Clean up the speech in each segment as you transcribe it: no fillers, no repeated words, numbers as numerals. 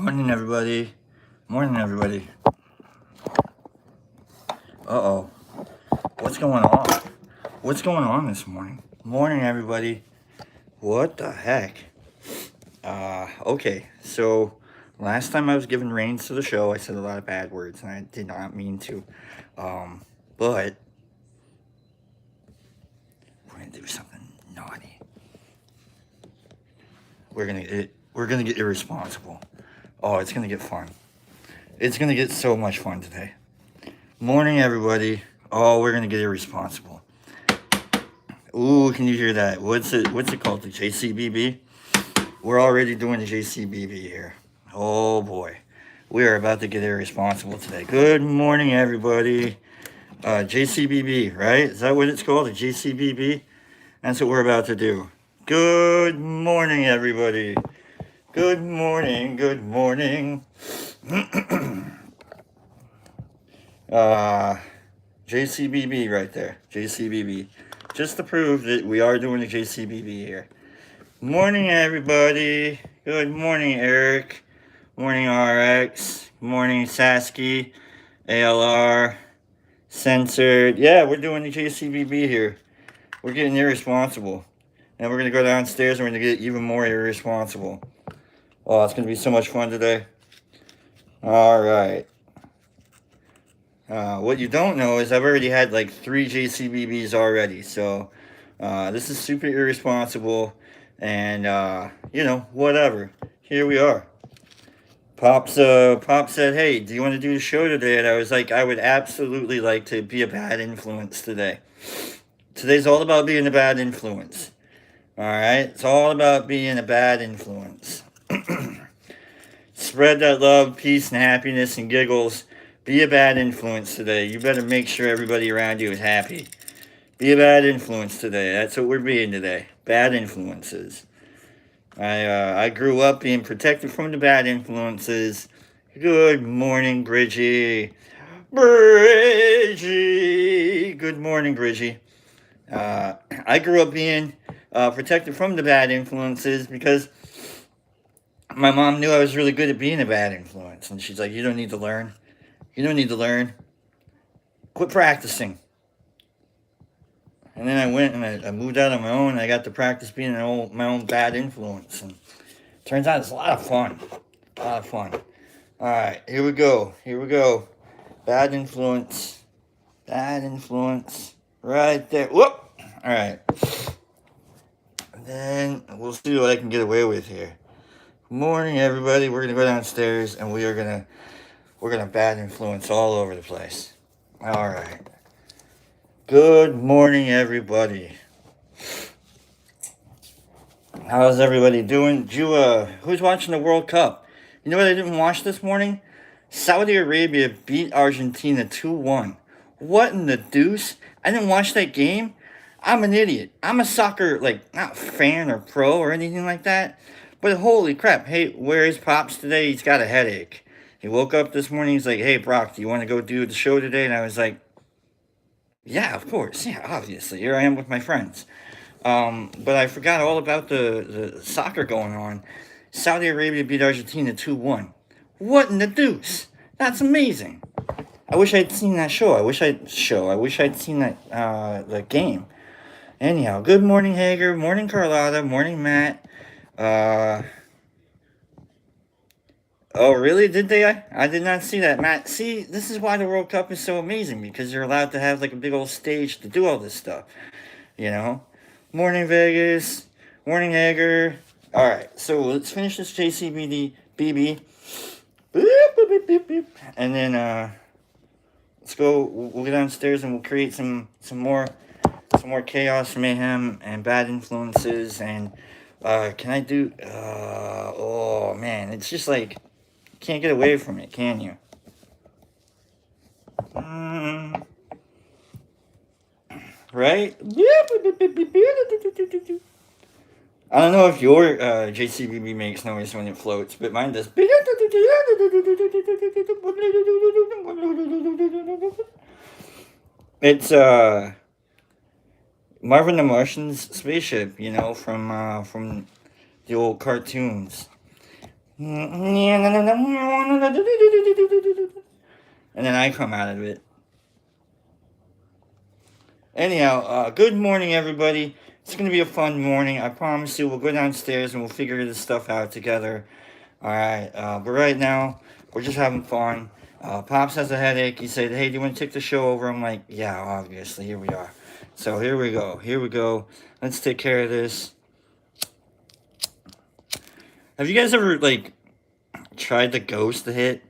Morning, everybody. Morning, everybody. Uh-oh. What's going on? What's going on this morning? Morning, everybody. What the heck? Okay. So, last time I was giving reins to the show, I said a lot of bad words, and I did not mean to. But we're gonna do something naughty. We're gonna get irresponsible. Oh, it's gonna get fun. It's gonna get so much fun today. Morning, everybody. Oh, we're gonna get irresponsible. Ooh, can you hear that? What's it called? The JCBB? We're already doing the JCBB here. Oh boy. We are about to get irresponsible today. Good morning, everybody. JCBB, right? Is that what it's called? The JCBB? That's what we're about to do. Good morning, everybody. Good morning. Good morning. JCBB right there. JCBB. Just to prove that we are doing the JCBB here. Morning, everybody. Good morning, Eric. Morning, RX. Morning, Sasky. ALR. Censored. Yeah, we're doing the JCBB here. We're getting irresponsible. And we're going to go downstairs and we're going to get even more irresponsible. Oh, it's going to be so much fun today. All right. What you don't know is I've already had like 3 JCBBs already. So this is super irresponsible. And, whatever. Here we are. Pop said, hey, do you want to do the show today? And I was like, I would absolutely like to be a bad influence today. Today's all about being a bad influence. All right? It's all about being a bad influence. Spread that love, peace, and happiness and giggles. Be a bad influence today. You better make sure everybody around you is happy. Be a bad influence today. That's what we're being today. Bad influences. I grew up being protected from the bad influences. Good morning, Bridgie. Bridgie. Good morning, Bridgie. I grew up being protected from the bad influences because my mom knew I was really good at being a bad influence. And she's like, you don't need to learn. You don't need to learn. Quit practicing. And then I went and I moved out on my own. And I got to practice being my own bad influence. And turns out it's a lot of fun. A lot of fun. All right, here we go. Here we go. Bad influence. Bad influence. Right there. Whoop. All right. And then we'll see what I can get away with here. Good morning, everybody. We're going to go downstairs and we're going to bad influence all over the place. All right. Good morning, everybody. How's everybody doing? Who's watching the World Cup? You know what I didn't watch this morning? Saudi Arabia beat Argentina 2-1. What in the deuce? I didn't watch that game? I'm an idiot. I'm a soccer, not fan or pro or anything like that. But holy crap. Hey, where is Pops today? He's got a headache. He woke up this morning. He's like, hey, Brock, do you want to go do the show today? And I was like, yeah, of course. Yeah, obviously. Here I am with my friends. But I forgot all about the soccer going on. Saudi Arabia beat Argentina 2-1. What in the deuce? That's amazing. I wish I'd seen that show. I wish I'd seen that the game. Anyhow, good morning, Hager. Morning, Carlotta. Morning, Matt. Oh, really? Did they? I did not see that, Matt. See, this is why the World Cup is so amazing, because you're allowed to have like a big old stage to do all this stuff. You know? Morning, Vegas. Morning, Hager. All right, so let's finish this JCBD BB. Boop, boop, boop, boop, boop. And then let's go. We'll go downstairs and we'll create some more chaos, mayhem, and bad influences. And can I do? Oh man, it's just like you can't get away from it, can you? Right? I don't know if your JCBB makes noise when it floats, but mine does. It's Marvin the Martian's spaceship, from the old cartoons. And then I come out of it. Anyhow, good morning, everybody. It's going to be a fun morning. I promise you, we'll go downstairs and we'll figure this stuff out together. Alright, but right now, we're just having fun. Pops has a headache. He said, hey, do you want to take the show over? I'm like, yeah, obviously. Here we are. So here we go. Here we go. Let's take care of this. Have you guys ever, like, tried the ghost to hit?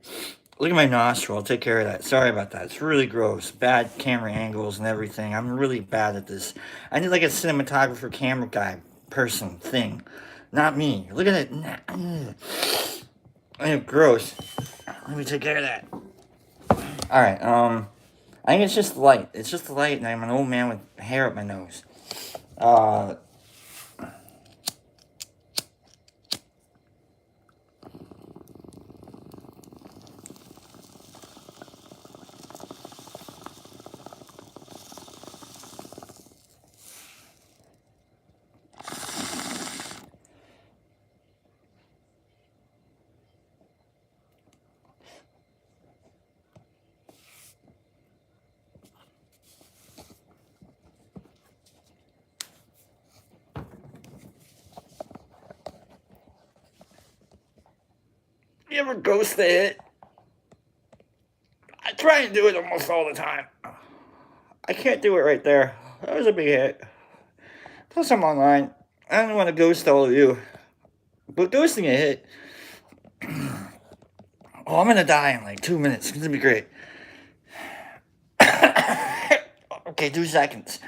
Look at my nostril. I'll take care of that. Sorry about that. It's really gross. Bad camera angles and everything. I'm really bad at this. I need like a cinematographer, camera guy, person, thing. Not me. Look at it. I am gross. Let me take care of that. Alright, I think it's just the light. It's just the light and I'm an old man with hair up my nose. You ever ghost the hit? I try and do it almost all the time. I can't do it right there. That was a big hit. Plus, I'm online. I don't want to ghost all of you. But ghosting a hit. Oh, I'm gonna die in like 2 minutes. It's gonna be great. Okay, 2 seconds.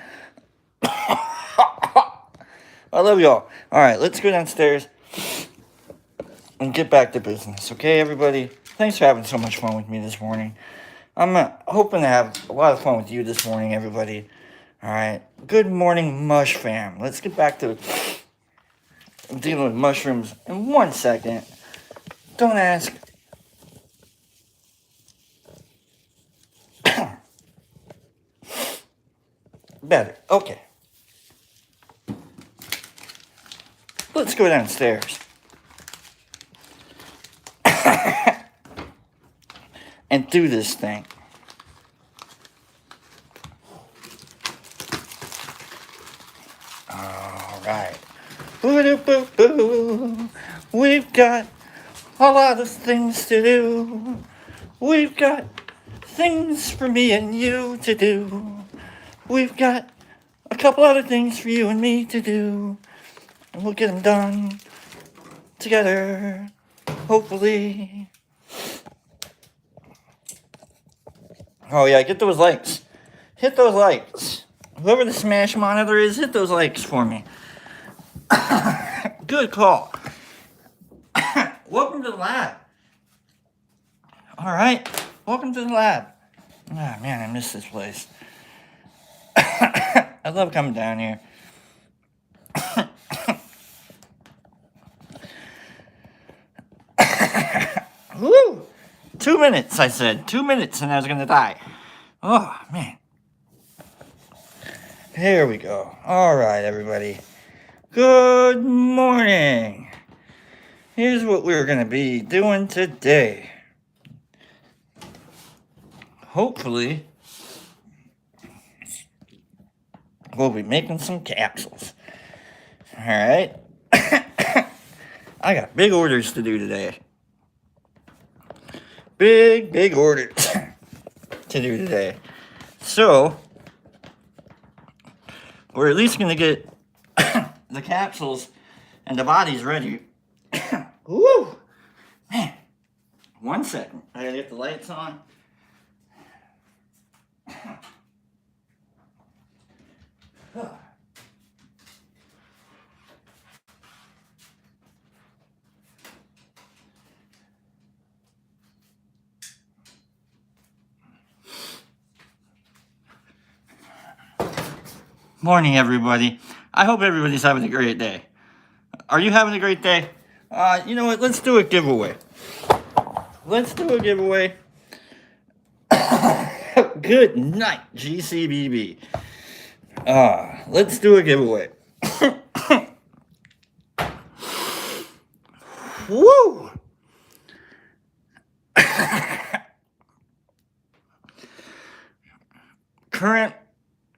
I love y'all. Alright, let's go downstairs and get back to business. Okay, everybody? Thanks for having so much fun with me this morning. I'm hoping to have a lot of fun with you this morning, everybody. Alright. Good morning, Mush Fam. Let's get back to dealing with mushrooms in 1 second. Don't ask. Better. Okay. Let's go downstairs. And do this thing. Alright. Boo-doo-boo-boo. We've got a lot of things to do. We've got things for me and you to do. We've got a couple other things for you and me to do. And we'll get them done together, hopefully. Oh yeah, get those likes. Hit those likes. Whoever the Smash Monitor is, hit those likes for me. Good call. Welcome to the lab. Alright, welcome to the lab. Ah, man, I miss this place. I love coming down here. Woo! 2 minutes, I said. 2 minutes and I was gonna die. Oh, man. Here we go. Alright, everybody. Good morning. Here's what we're gonna be doing today. Hopefully, we'll be making some capsules. Alright? I got big orders to do today. Big orders to do today. So, we're at least going to get the capsules and the bodies ready. Woo! Man, 1 second. I gotta get the lights on. Morning, everybody. I hope everybody's having a great day. Are you having a great day? You know what? Let's do a giveaway. Let's do a giveaway. Good night, GCBB. Let's do a giveaway. Woo!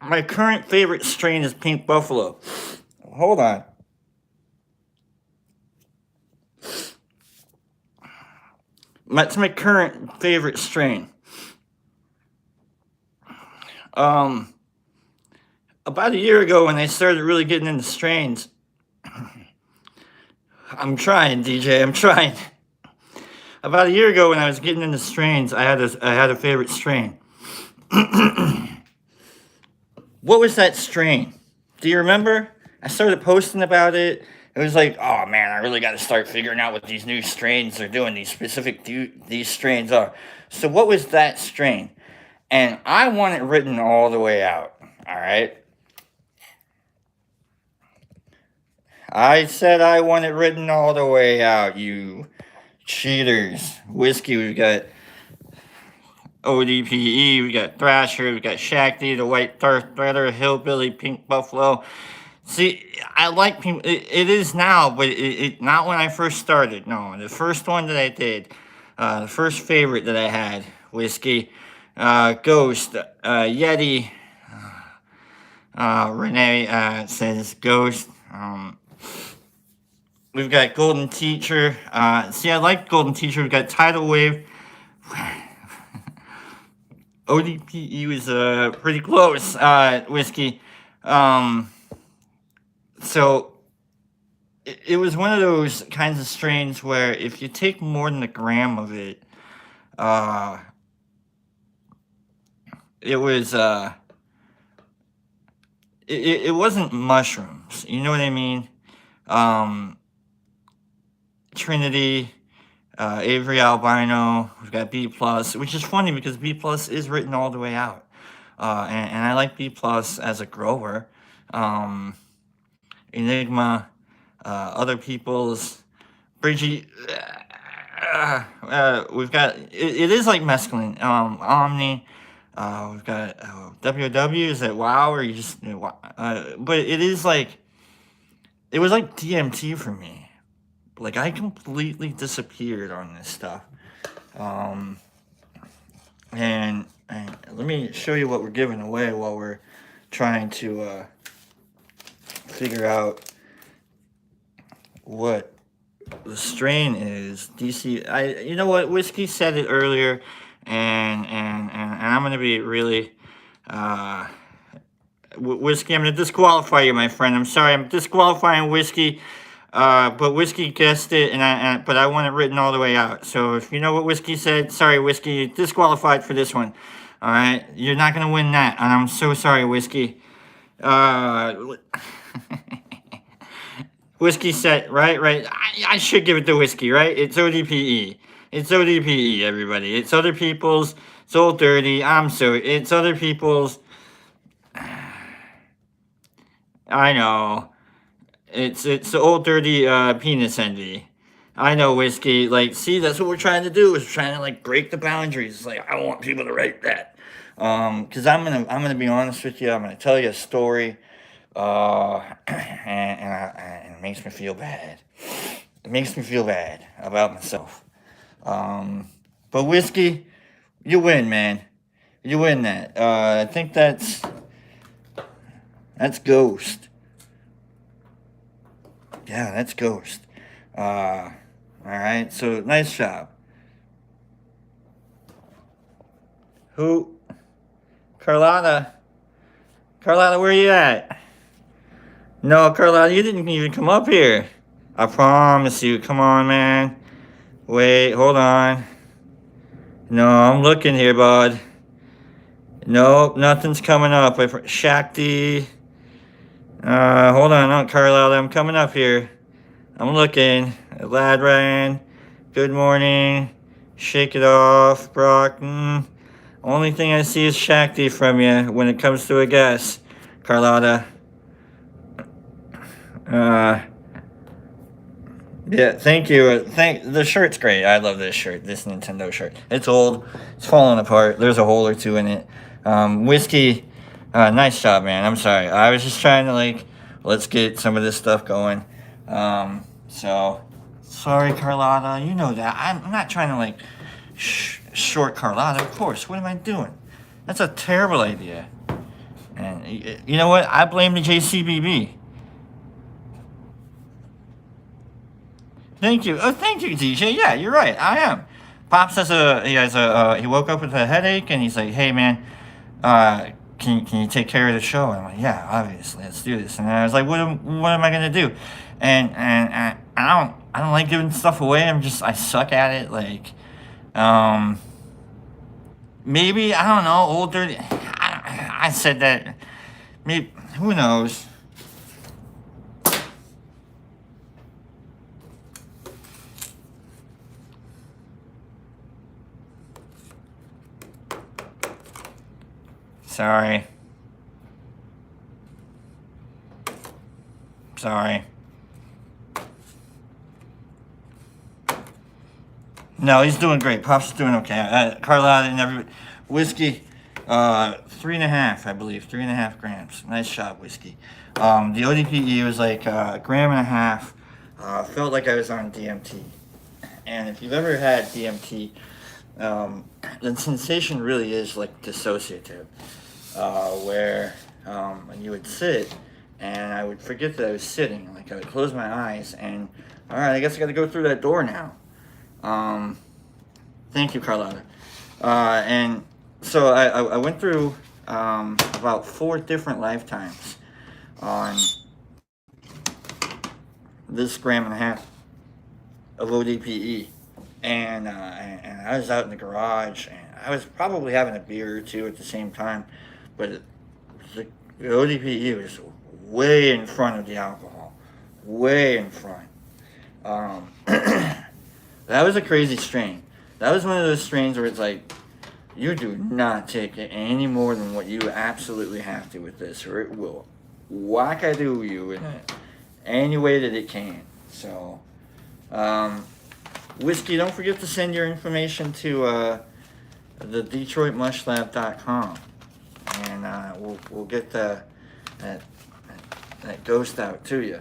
My current favorite strain is Pink Buffalo. Hold on. That's my current favorite strain. Um, about a year ago when I started really getting into strains, I'm trying, DJ. I'm trying. About a year ago when I was getting into strains, I had a favorite strain. What was that strain? Do you remember? I started posting about it. It was like, oh man, I really got to start figuring out what these new strains are doing. These strains are. So what was that strain? And I want it written all the way out. All right. I said I want it written all the way out. You cheaters. Whiskey. We've got ODPE. We got Thrasher. We got Shakti, the White Threader, Hillbilly, Pink Buffalo. See, I like Pink. It is now, but it not when I first started. No, the first one that I did, the first favorite that I had, whiskey, Ghost, Yeti. Renee says Ghost. We've got Golden Teacher. See, I like Golden Teacher. We've got Tidal Wave. ODPE was pretty close. Whiskey. So it was one of those kinds of strains where if you take more than a gram of it, it was it wasn't mushrooms. You know what I mean? Trinity, Avery Albino. We've got B plus, which is funny because B plus is written all the way out, and I like B plus as a grower. Enigma, other people's, Bridgie. We've got it is like mescaline. Omni. We've got WW. Is it WoW or you just? But it is like it was like DMT for me. Like I completely disappeared on this stuff. And let me show you what we're giving away while we're trying to figure out what the strain is. DC. You know what? Whiskey said it earlier, and I'm gonna be really. Whiskey, I'm gonna disqualify you, my friend. I'm sorry, I'm disqualifying Whiskey. But Whiskey guessed it, but I want it written all the way out. So if you know what Whiskey said, sorry, Whiskey, you're disqualified for this one. All right, you're not gonna win that, and I'm so sorry, Whiskey. Whiskey said, right. I should give it to Whiskey, right? It's ODPE. It's ODPE, everybody. It's other people's. It's Old Dirty. It's other people's. I know. It's the Old Dirty penis envy. I know, Whiskey. Like, see, that's what we're trying to do. Is we're trying to like break the boundaries. It's like I want people to write that. Because I'm gonna be honest with you. I'm gonna tell you a story. And it makes me feel bad. It makes me feel bad about myself. But Whiskey, you win, man. You win that. I think that's Ghost. Yeah, that's Ghost. All right. So nice job. Who? Carlotta, where you at? No, Carlotta, you didn't even come up here. I promise you. Come on, man. Wait, hold on. No, I'm looking here, bud. Nope, nothing's coming up. Shakti. Hold on, not Carlotta. I'm coming up here. I'm looking. Ladran. Good morning. Shake it off, Brock. Only thing I see is Shakti from you when it comes to a guess, Carlotta. Yeah, thank you. The shirt's great. I love this shirt, this Nintendo shirt. It's old. It's falling apart. There's a hole or two in it. Whiskey, nice job, man. I'm sorry. I was just trying to let's get some of this stuff going. So sorry, Carlotta. You know that. I'm not trying to short Carlotta, of course. What am I doing? That's a terrible idea. And you know what? I blame the JCBB. Thank you. Oh, thank you, DJ. Yeah, you're right. I am. Pops he woke up with a headache, and he's like, "Hey, man, can you take care of the show?" And I'm like, "Yeah, obviously, let's do this." And I was like, what am I gonna do?" And I don't like giving stuff away. I suck at it. Like, um, maybe I don't know. Older, I said that. Maybe who knows? Sorry. Sorry. No, he's doing great. Pop's doing okay. Carlotta and everybody. Whiskey, 3.5, I believe. 3.5 grams. Nice shot, whiskey. The ODPE was like a gram and a half. Felt like I was on DMT. And if you've ever had DMT, the sensation really is like dissociative, where you would sit and I would forget that I was sitting. Like I would close my eyes and, all right, I guess I got to go through that door now. Thank you, Carlotta. And so I went through about 4 different lifetimes on this gram and a half of ODPE. And I was out in the garage, and I was probably having a beer or two at the same time, but the ODPE was way in front of the alcohol, way in front. That was a crazy strain. That was one of those strains where it's like, you do not take it any more than what you absolutely have to with this, or it will whack-a-doo you in any way that it can. So, Whiskey, don't forget to send your information to the DetroitMushLab.com, and we'll get that ghost out to you.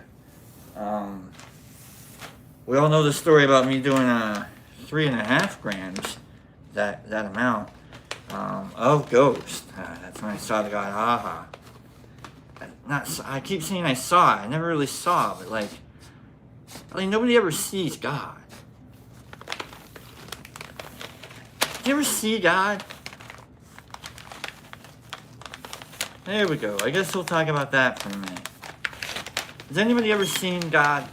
We all know the story about me doing 3.5 grams, that amount of ghost. That's when I saw the god Aha. I keep saying I saw it. I never really saw, but like nobody ever sees God. You ever see God? There we go. I guess we'll talk about that for a minute. Has anybody ever seen God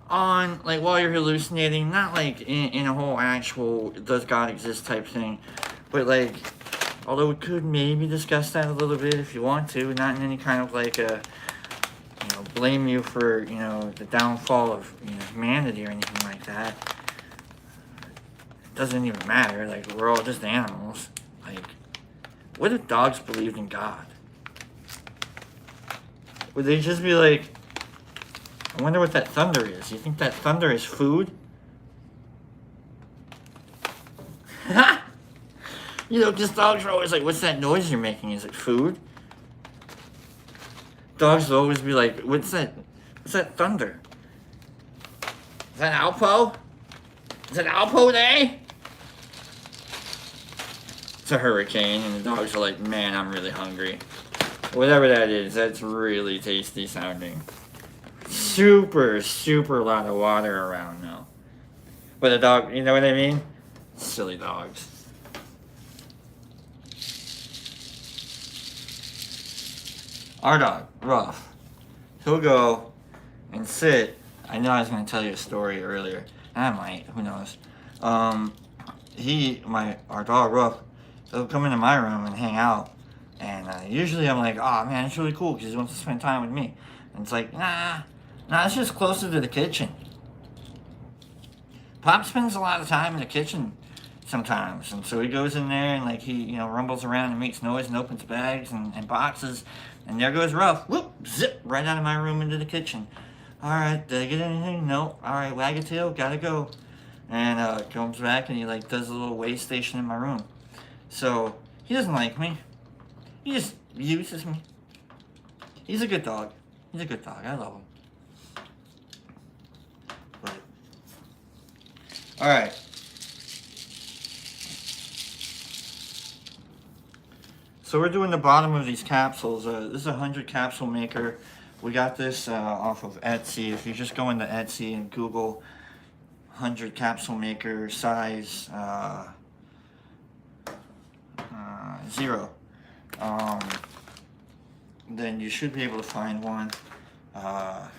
on, like, while you're hallucinating? Not like in a whole actual does God exist type thing, but like, although we could maybe discuss that a little bit if you want to, not in any kind of like blame you for, the downfall of, humanity or anything like that. It doesn't even matter. Like, we're all just animals. Like, what if dogs believed in God? Would they just be like, I wonder what that thunder is. You think that thunder is food? Because dogs are always like, what's that noise you're making? Is it food? Dogs will always be like, what's that thunder? Is that Alpo? Is it Alpo Day? It's a hurricane, and the dogs are like, man, I'm really hungry. Whatever that is, that's really tasty sounding. Super, super lot of water around now. But a dog, you know what I mean? Silly dogs. Our dog, Ruff, he'll go and sit. I know I was going to tell you a story earlier. I might, who knows. Our dog, Ruff, he'll come into my room and hang out. And usually I'm like, oh man, it's really cool because he wants to spend time with me. And it's like, nah, it's just closer to the kitchen. Pop spends a lot of time in the kitchen sometimes. And so he goes in there and like he, rumbles around and makes noise and opens bags and boxes. And there goes Ruff. Whoop, zip, right out of my room into the kitchen. All right, did I get anything? No. All right, wag a tail, gotta go. And comes back and he like does a little weigh station in my room. So he doesn't like me. He just uses me. He's a good dog. I love him. But All right. So we're doing the bottom of these capsules. This is a 100 capsule maker. We got this off of Etsy. If you just go into Etsy and Google 100 capsule maker size 0, then you should be able to find one. I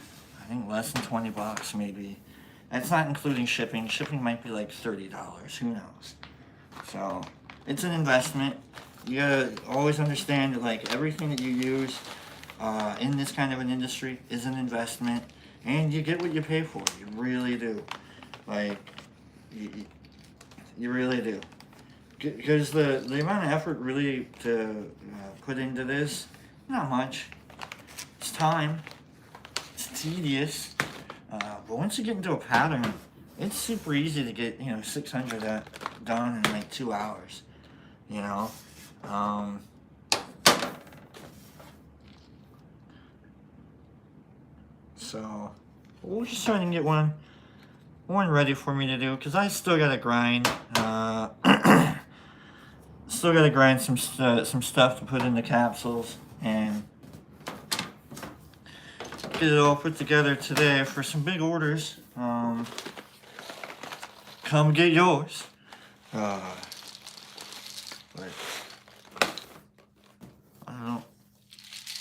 think less than 20 bucks maybe. That's not including shipping. Shipping might be like $30. Who knows? So it's an investment. You gotta always understand that like everything that you use in this kind of an industry is an investment, and you get what you pay for. You really do. Like you really do. Because the amount of effort really to put into this, not much. It's time. It's tedious. But once you get into a pattern, it's super easy to get 600 done in like 2 hours. You know. So we're just trying to get one ready for me to do, because I still gotta grind. Still gotta grind some stuff to put in the capsules and get it all put together today for some big orders. Come get yours. But I don't know.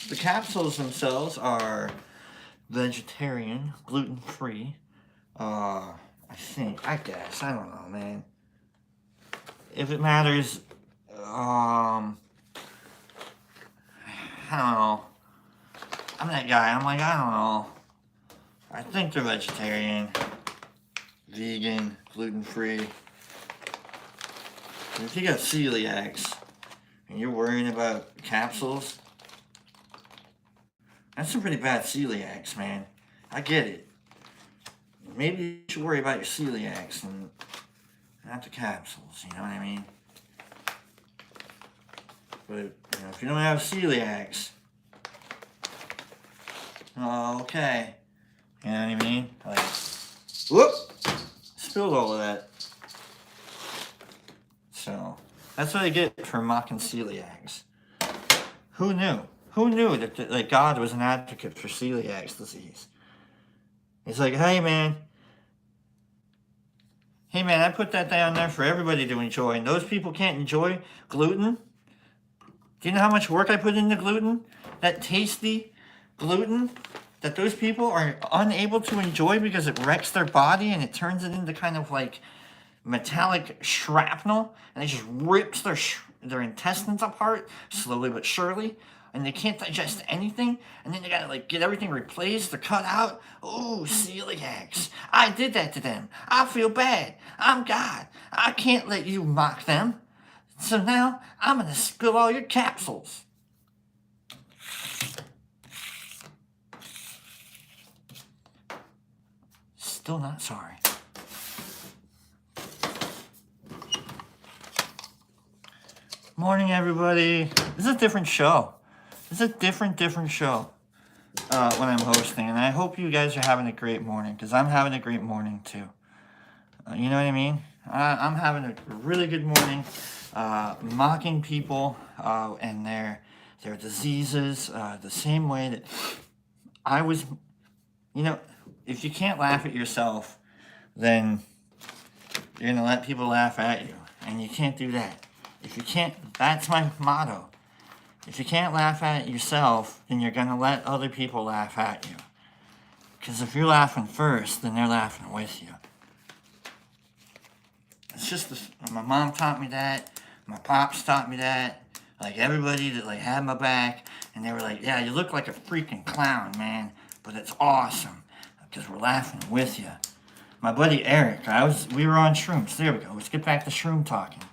The capsules themselves are vegetarian, gluten-free. I guess. I don't know, man. If it matters, I don't know. I'm that guy. I'm like, I don't know. I think they're vegetarian, vegan, gluten-free. If you got celiacs and you're worrying about capsules, that's some pretty bad celiacs, man. I get it. Maybe you should worry about your celiacs and not the capsules, you know what I mean? But if you don't have celiacs, okay. You know what I mean? Like, whoop! Spilled all of that. So, that's what I get for mocking celiacs. Who knew? Who knew that God was an advocate for celiac disease? He's like, hey man, I put that down there for everybody to enjoy, and those people can't enjoy gluten? Do you know how much work I put into gluten? That tasty gluten that those people are unable to enjoy because it wrecks their body and it turns it into kind of like metallic shrapnel, and it just rips their intestines apart slowly but surely, and they can't digest anything, and then they gotta like get everything replaced or cut out. Oh, celiacs. I did that to them. I feel bad. I'm God. I can't let you mock them. So now I'm gonna spill all your capsules. Still not sorry. Morning, everybody. This is a different show. This is a different show when I'm hosting, and I hope you guys are having a great morning, because I'm having a great morning too. You know what I mean? I'm having a really good morning, mocking people and their diseases the same way that I was. If you can't laugh at yourself, then you're gonna let people laugh at you, and you can't do that. If you can't, that's my motto. If you can't laugh at yourself, then you're gonna let other people laugh at you. Because if you're laughing first, then they're laughing with you. It's just my mom taught me that. My pops taught me that. Like everybody that like had my back, and they were like, "Yeah, you look like a freaking clown, man, but it's awesome because we're laughing with you." My buddy Eric, we were on shrooms. There we go. Let's get back to shroom talking.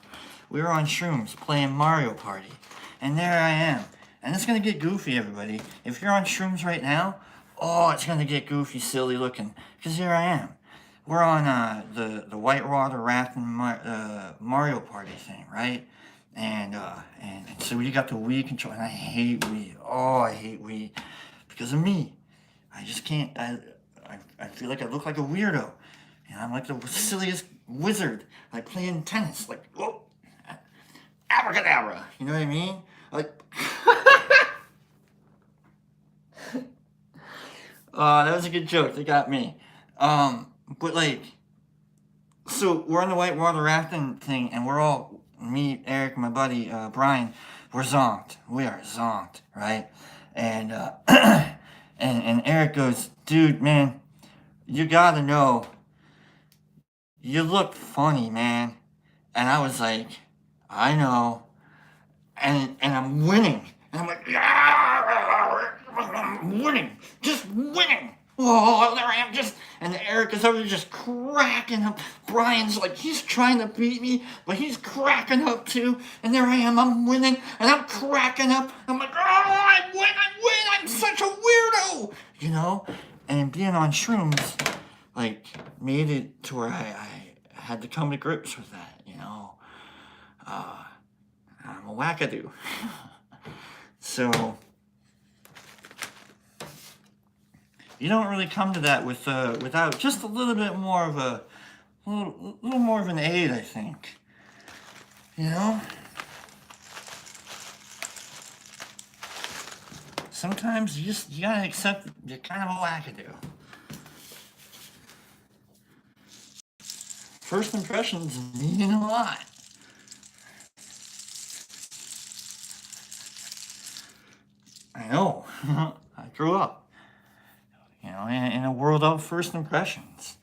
We were on shrooms playing Mario Party, and there I am. And it's gonna get goofy, everybody. If you're on shrooms right now, it's gonna get goofy, silly looking, because here I am. We're on the whitewater rafting Mario Party thing, right? And so we got the weed control, and I hate weed. Oh, I hate weed because of me. I just can't. I feel like I look like a weirdo, and I'm like the silliest wizard, like playing tennis, like, whoa, abracadabra, you know what I mean? Like, that was a good joke, they got me. But like, so we're on the whitewater rafting thing, and we're all, me, Eric, my buddy, Brian, we're zonked. We are zonked, right? And, and Eric goes, dude, man, you gotta know, you look funny, man. And I was like, I know. And I'm winning. And I'm like, I'm winning. Just winning. Oh, there I am, just, and Eric is over there just cracking up. Brian's like, he's trying to beat me, but he's cracking up too. And there I am, I'm winning, and I'm cracking up. I'm like, oh, I win, I'm such a weirdo, you know? And being on shrooms, like, made it to where I had to come to grips with that, you know? I'm a wackadoo. So, you don't really come to that with without just a little bit more of a little more of an aid, I think. You know? Sometimes you gotta accept you're kind of a wackadoo. First impressions mean a lot. I know. I grew up, you know, in a world of first impressions.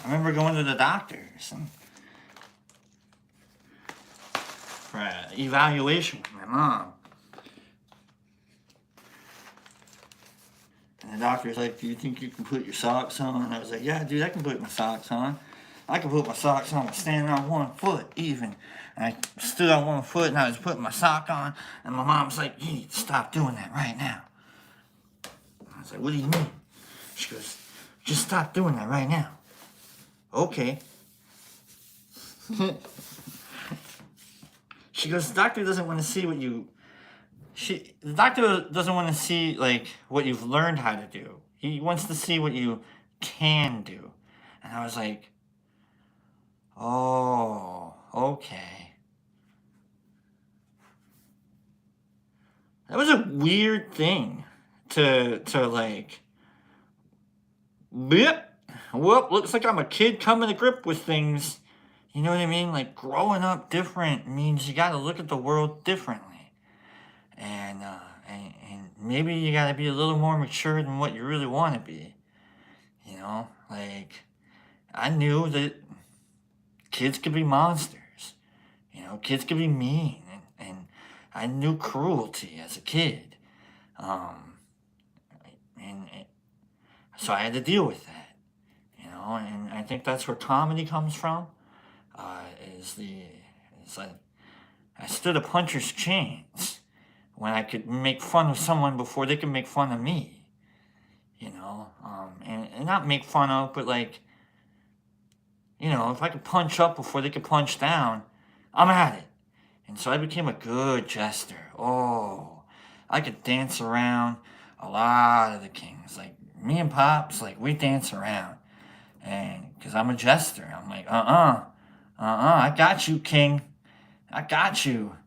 I remember going to the doctors and for an evaluation with my mom. And the doctor's like, do you think you can put your socks on? And I was like, yeah, dude, I can put my socks on. I can put my socks on standing on one foot even. And I stood on one foot and I was putting my sock on. And my mom's like, you need to stop doing that right now. I was like, what do you mean? She goes, just stop doing that right now. Okay. She goes, the doctor doesn't want to see what you... The doctor doesn't want to see, like, what you've learned how to do. He wants to see what you can do. And I was like, oh, okay. That was a weird thing to like, blip, whoop, looks like I'm a kid coming to grip with things. You know what I mean? Like, growing up different means you gotta look at the world differently. And maybe you gotta be a little more mature than what you really want to be. You know? Like, I knew that kids could be monsters. You know, kids could be mean. And I knew cruelty as a kid. And so I had to deal with that. You know, and I think that's where comedy comes from. It's like I stood a puncher's chance when I could make fun of someone before they could make fun of me. You know, and not make fun of, but like, you know, if I could punch up before they could punch down, I'm at it. And so I became a good jester. Oh, I could dance around a lot of the kings. Like, me and Pops, like, we dance around. And, because I'm a jester, I'm like, I got you, king. I got you.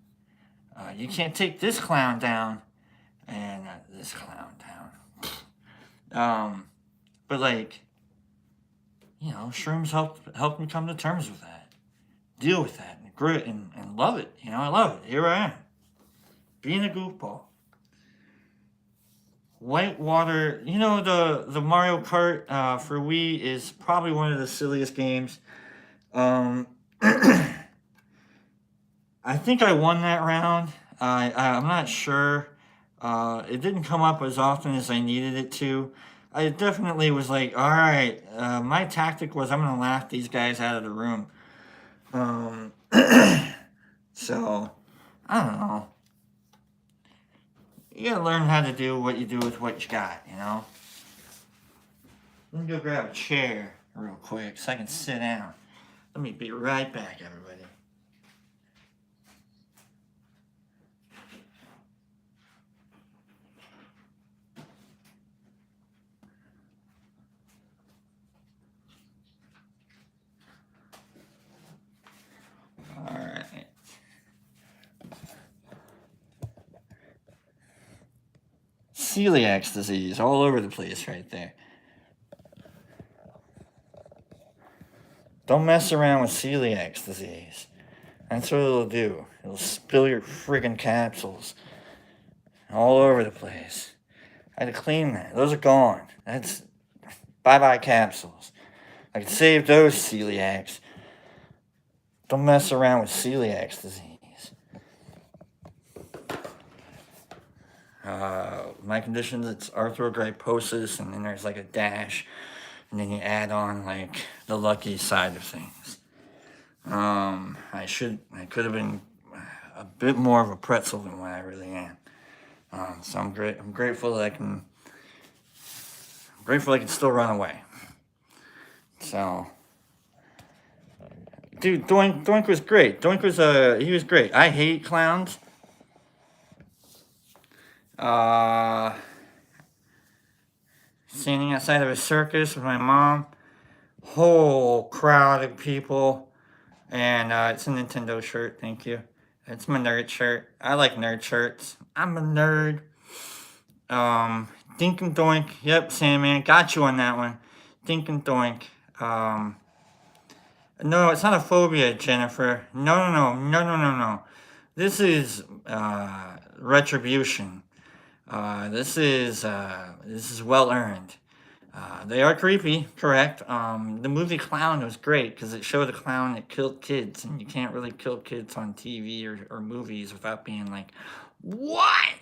You can't take this clown down. And this clown down. But, like, you know, shrooms helped me come to terms with that. Deal with that and grit and love it. You know, I love it. Here I am. Being a goofball. Whitewater, you know, the Mario Kart for Wii is probably one of the silliest games. I think I won that round. I'm not sure. It didn't come up as often as I needed it to. I definitely was like, all right, my tactic was I'm going to laugh these guys out of the room. So, I don't know. You gotta learn how to do what you do with what you got, you know? Let me go grab a chair real quick so I can sit down. Let me be right back, everybody. celiac disease all over the place right there. Don't mess around with celiac disease. That's what it'll do. It'll spill your friggin' capsules all over the place. I had to clean that. Those are gone. That's bye-bye capsules. I could save those celiacs. Don't mess around with celiac disease. My condition, it's arthrogryposis, and then there's like a dash, and then you add on like the lucky side of things. I could have been a bit more of a pretzel than what I really am. So I'm grateful that I can still run away. So, dude, Doink was great. Doink was he was great. I hate clowns. Standing outside of a circus with my mom, whole crowd of people, and it's a Nintendo shirt. Thank you. It's my nerd shirt. I like nerd shirts. I'm a nerd. Dink and Doink. Yep, Sandman. Got you on that one. Dink and Doink. No, it's not a phobia, Jennifer. No. This is retribution. This is well earned. They are creepy, correct. The movie Clown was great because it showed a clown that killed kids, and you can't really kill kids on TV or movies without being like, what?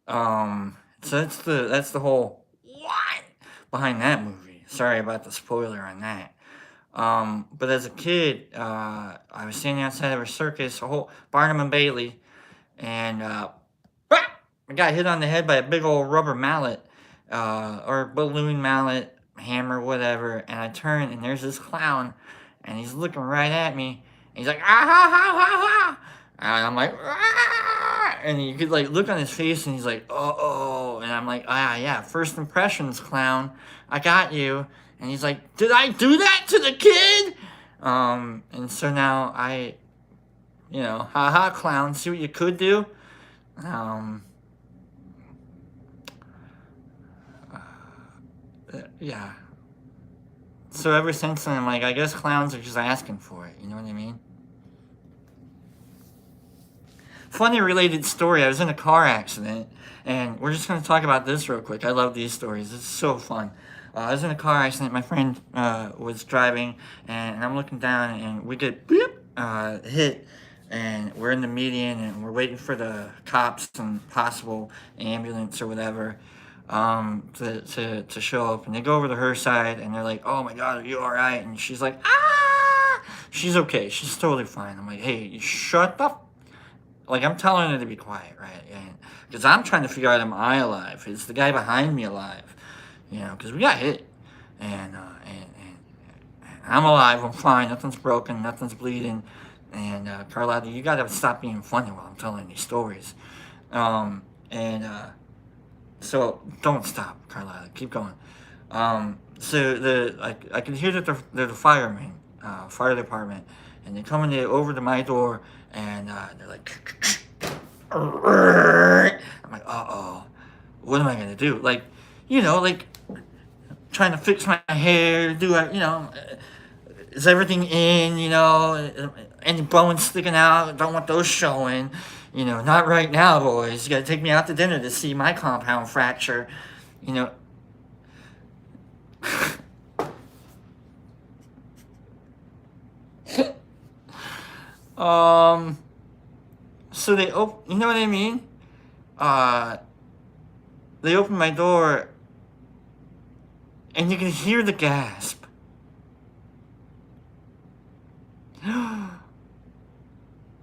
So that's the whole what behind that movie. Sorry about the spoiler on that. But as a kid, I was standing outside of a circus, a whole Barnum and Bailey, and I got hit on the head by a big old rubber mallet, or balloon mallet, hammer, whatever, and I turn, and there's this clown, and he's looking right at me, and he's like, ah, ha, ha, ha, ha, and I'm like, ah, and you could, like, look on his face, and he's like, oh, and I'm like, yeah, first impressions, clown, I got you, and he's like, did I do that to the kid? And so now ha, clown, see what you could do? Yeah. So ever since then, I'm like, I guess clowns are just asking for it. You know what I mean? Funny related story. I was in a car accident, and we're just going to talk about this real quick. I love these stories. It's so fun. I was in a car accident. My friend was driving, and I'm looking down, and we get hit, and we're in the median, and we're waiting for the cops and possible ambulance or whatever. To show up, and they go over to her side, and they're like, oh my god, are you alright? And she's like, ah, she's okay, she's totally fine. I'm like, hey, you shut the like, I'm telling her to be quiet, right? Because I'm trying to figure out, am I alive? Is the guy behind me alive? Because we got hit, and I'm alive, I'm fine, nothing's broken, nothing's bleeding, and Carlotta, you gotta stop being funny while I'm telling these stories. So don't stop, Carlotta. Keep going. So I can hear that they're the firemen, fire department, and they come in over to my door, and they're like, I'm like, what am I gonna do? Like, trying to fix my hair, is everything in? Any bones sticking out? Don't want those showing. Not right now, boys. You gotta take me out to dinner to see my compound fracture. So they you know what I mean? They open my door, and you can hear the gasp.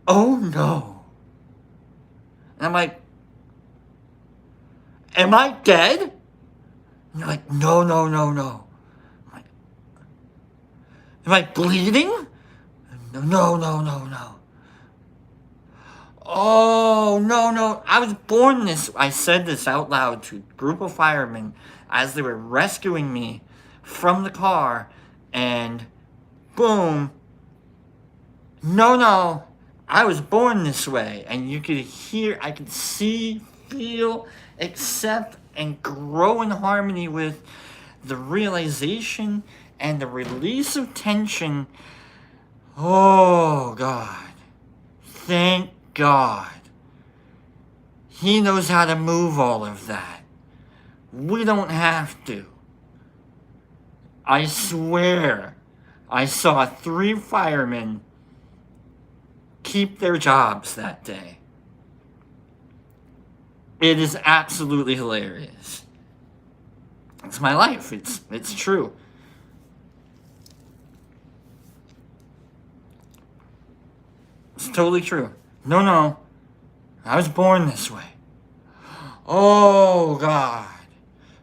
Oh no. And I'm like, am I dead? And they're like, no. I'm like, am I bleeding? No. Oh, no. I was born this. I said this out loud to a group of firemen as they were rescuing me from the car, and boom. No. I was born this way, and you could hear, I could see, feel, accept and grow in harmony with the realization and the release of tension. Oh, God. Thank God. He knows how to move all of that. We don't have to. I swear, I saw 3 firemen keep their jobs that day. It is absolutely hilarious. It's my life. It's true. It's totally true. No. I was born this way. Oh, God.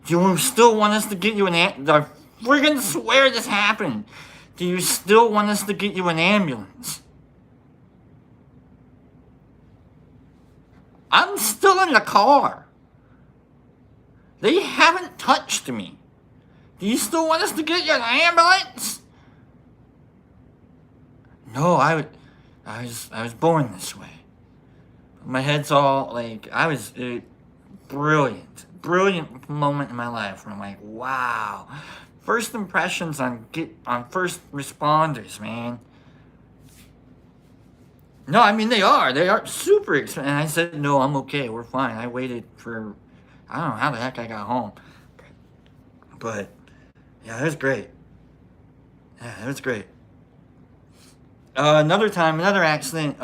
Do you still want us to get you an I friggin' swear this happened. Do you still want us to get you an ambulance? I'm still in the car. They haven't touched me. Do you still want us to get you an ambulance? No, I was born this way. My head's all like, brilliant moment in my life where I'm like, wow. First impressions on first responders, man. No, I mean they are super expensive. And I said, no, I'm okay, we're fine. I waited for, I don't know how the heck I got home, but yeah, it was great. Yeah, it was great. Another time, another accident.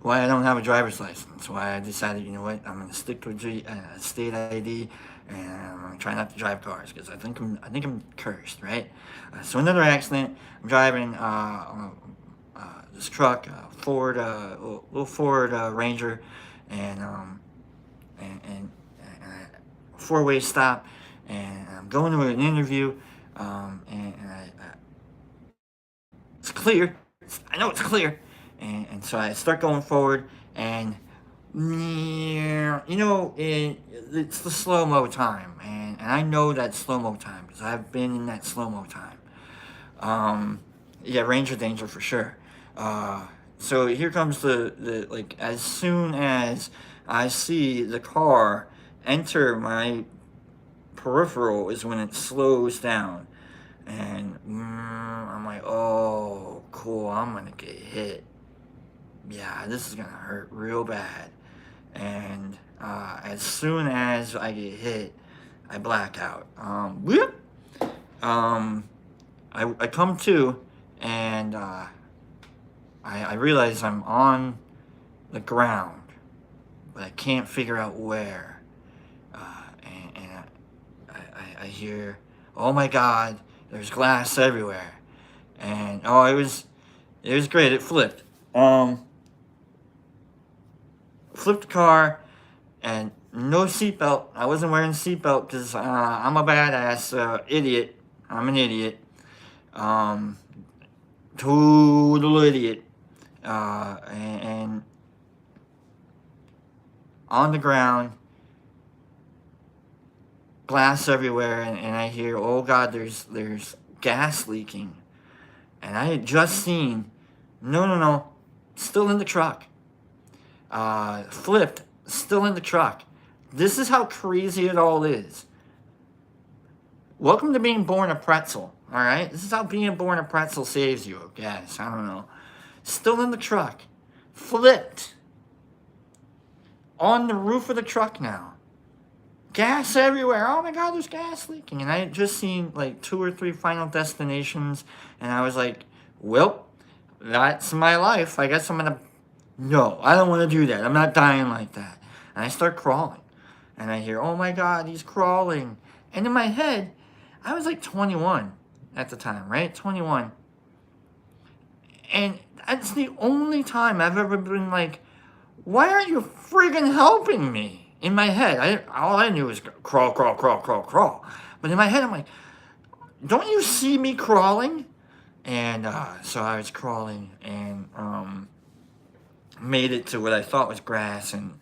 Why I don't have a driver's license. Why I decided, you know what, I'm gonna stick to a state ID, and I'm gonna try not to drive cars because I think I'm cursed, right? So another accident. I'm driving this truck, Ford, little Ford Ranger, and a 4-way stop, and I'm going to an interview, it's clear. I know it's clear. And so I start going forward, and it's the slow-mo time, and I know that slow-mo time because I've been in that slow-mo time. Yeah, Ranger danger for sure. So here comes the like, as soon as I see the car enter my peripheral is when it slows down, and I'm like, oh, cool, I'm gonna get hit. Yeah, this is gonna hurt real bad. And as soon as I get hit, I black out. Whoop! I come to, and I realize I'm on the ground, but I can't figure out where. And I hear, oh my God, there's glass everywhere. And oh, it was great. It flipped. Flipped the car, and no seatbelt. I wasn't wearing a seatbelt because I'm a badass idiot. I'm an idiot. Total idiot. And on the ground, glass everywhere, and I hear, oh God, there's gas leaking. And I had just seen, no, still in the truck. Flipped, still in the truck. This is how crazy it all is. Welcome to being born a pretzel, alright? This is how being born a pretzel saves you, I guess. I don't know. Still in the truck. Flipped. On the roof of the truck now. Gas everywhere. Oh my God, there's gas leaking. And I had just seen like 2 or 3 Final Destinations, and I was like, well, that's my life. I guess I'm gonna... No, I don't want to do that. I'm not dying like that. And I start crawling. And I hear, oh my God, he's crawling. And in my head, I was like 21 at the time, right? 21. And that's the only time I've ever been like, why aren't you friggin' helping me? In my head, all I knew was crawl. But in my head, I'm like, don't you see me crawling? And so I was crawling, and made it to what I thought was grass, and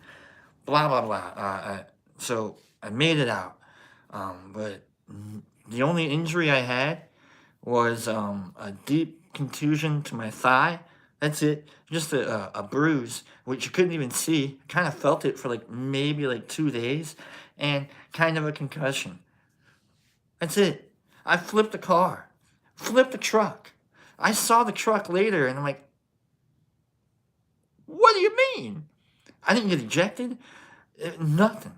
blah, blah, blah. So I made it out. But the only injury I had was a deep contusion to my thigh That's it. Just a bruise, which you couldn't even see. Kind of felt it for like maybe like 2 days, and kind of a concussion. That's it. I flipped the car, flipped the truck. I saw the truck later, and I'm like, what do you mean? I didn't get ejected. Nothing.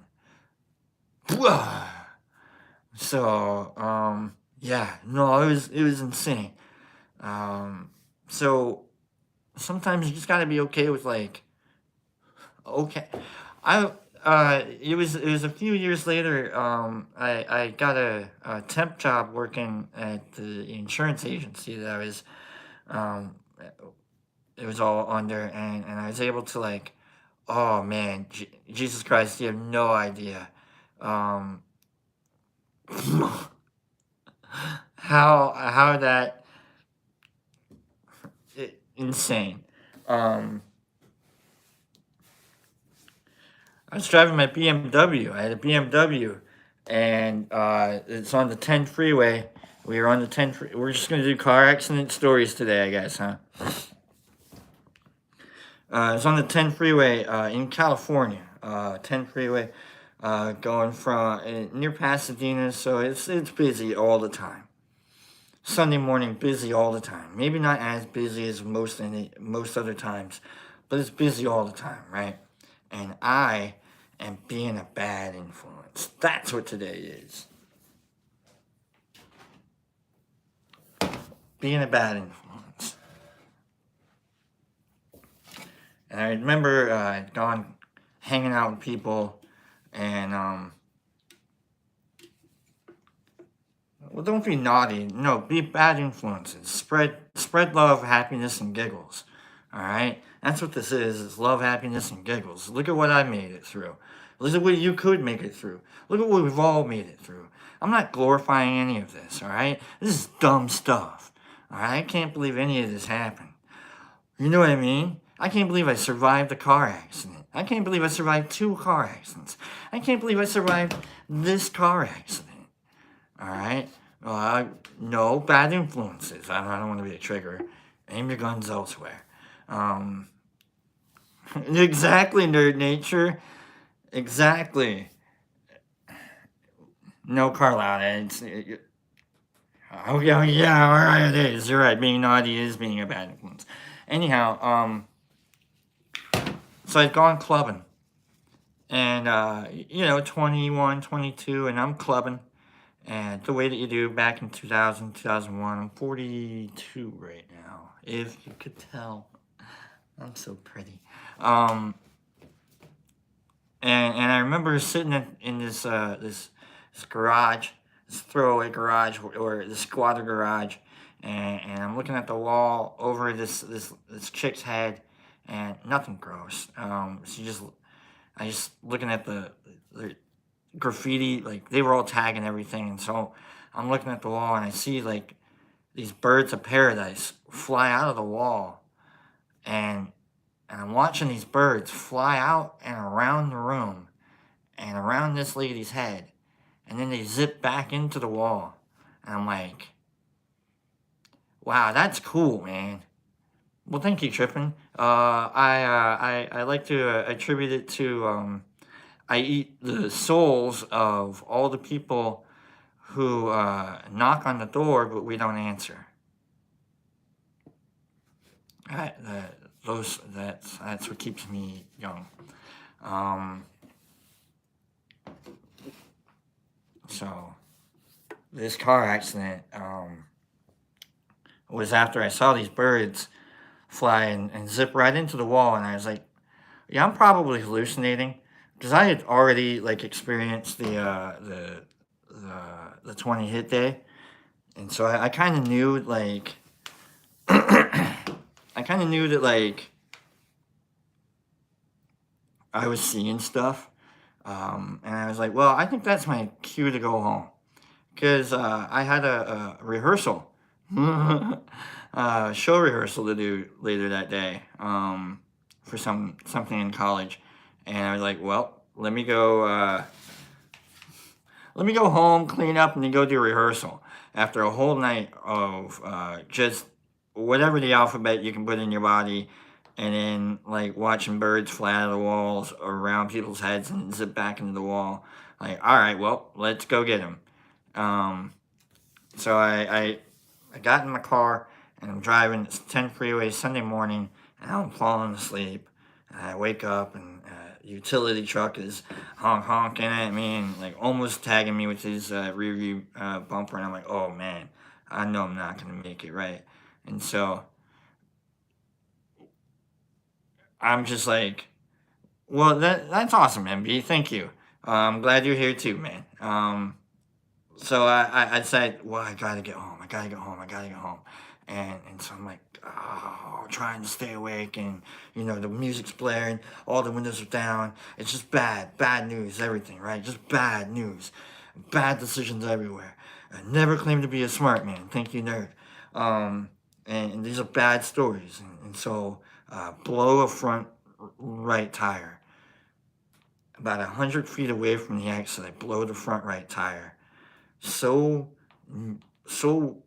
So, yeah, no, it was insane. Um, so sometimes you just gotta be okay with like, okay, I it was a few years later. I got a temp job working at the insurance agency that I was um it was all under, and I was able to like, oh man, Jesus Christ, you have no idea. Um, how that insane. Um, I was driving my BMW. I had a BMW, and it's on the 10 freeway. We were on the 10. We're just gonna do car accident stories today, I guess, huh? It's on the 10 freeway in California. 10 freeway going from near Pasadena, so it's busy all the time. Sunday morning, busy all the time. Maybe not as busy as most other times, but it's busy all the time, right? And I am being a bad influence. That's what today is. Being a bad influence. And I remember I'd gone hanging out with people, and well, don't be naughty. No, be bad influences. Spread love, happiness, and giggles. All right, that's what this is. It's love, happiness, and giggles. Look at what I made it through. Look at what you could make it through. Look at what we've all made it through. I'm not glorifying any of this. All right, this is dumb stuff. All right, I can't believe any of this happened. You know what I mean? I can't believe I survived a car accident. I can't believe I survived 2 car accidents. I can't believe I survived this car accident. All right. No bad influences. I don't want to be a trigger. Aim your guns elsewhere. Um, exactly, nerd nature. Exactly. No, Carlisle. Oh yeah, all right, it is. You're right. Being naughty is being a bad influence. Anyhow, so I'd gone clubbing, and 21, 22, and I'm clubbing. And the way that you do back in 2000, 2001, I'm 42 right now, if you could tell. I'm so pretty. Um, and I remember sitting in this garage, this throwaway garage, or the squatter garage, and I'm looking at the wall over this chick's head, and nothing gross. I just looking at the graffiti, like they were all tagging everything, and so I'm looking at the wall, and I see like these birds of paradise fly out of the wall, and I'm watching these birds fly out and around the room and around this lady's head, and then they zip back into the wall, and I'm like, wow, that's cool, man. Well, thank you, Trippin. I like to attribute it to I eat the souls of all the people who knock on the door, but we don't answer. That's what keeps me young. Um, so this car accident was after I saw these birds fly and zip right into the wall, and I was like, yeah, I'm probably hallucinating because I had already like experienced the 20 hit day, and so I kind of knew like I kind of knew that like I was seeing stuff, and I was like, well, I think that's my cue to go home because I had a rehearsal, show rehearsal to do later that day for something in college, and I was like, well, let me go home, clean up, and then go do rehearsal after a whole night of just whatever the alphabet you can put in your body, and then like watching birds fly out of the walls or around people's heads and zip back into the wall. Like, all right, well, let's go get him. Um, so I got in my car and I'm driving. It's 10 freeway Sunday morning, and I'm falling asleep. And I wake up and utility truck is honking at me and like almost tagging me with his rear view bumper, and I'm like, oh man, I know I'm not gonna make it, right? And so I'm just like, well, that's awesome, MB. Thank you. I'm glad you're here too, man. So I said, well, I gotta get home. I gotta get home. I gotta get home. And so I'm like, oh, trying to stay awake, and the music's blaring, all the windows are down. It's just bad news, everything, right? Just bad news, bad decisions everywhere. I never claimed to be a smart man. Thank you, nerd. And these are bad stories, and so blow a front right tire. About 100 feet away from the exit, I blow the front right tire. So so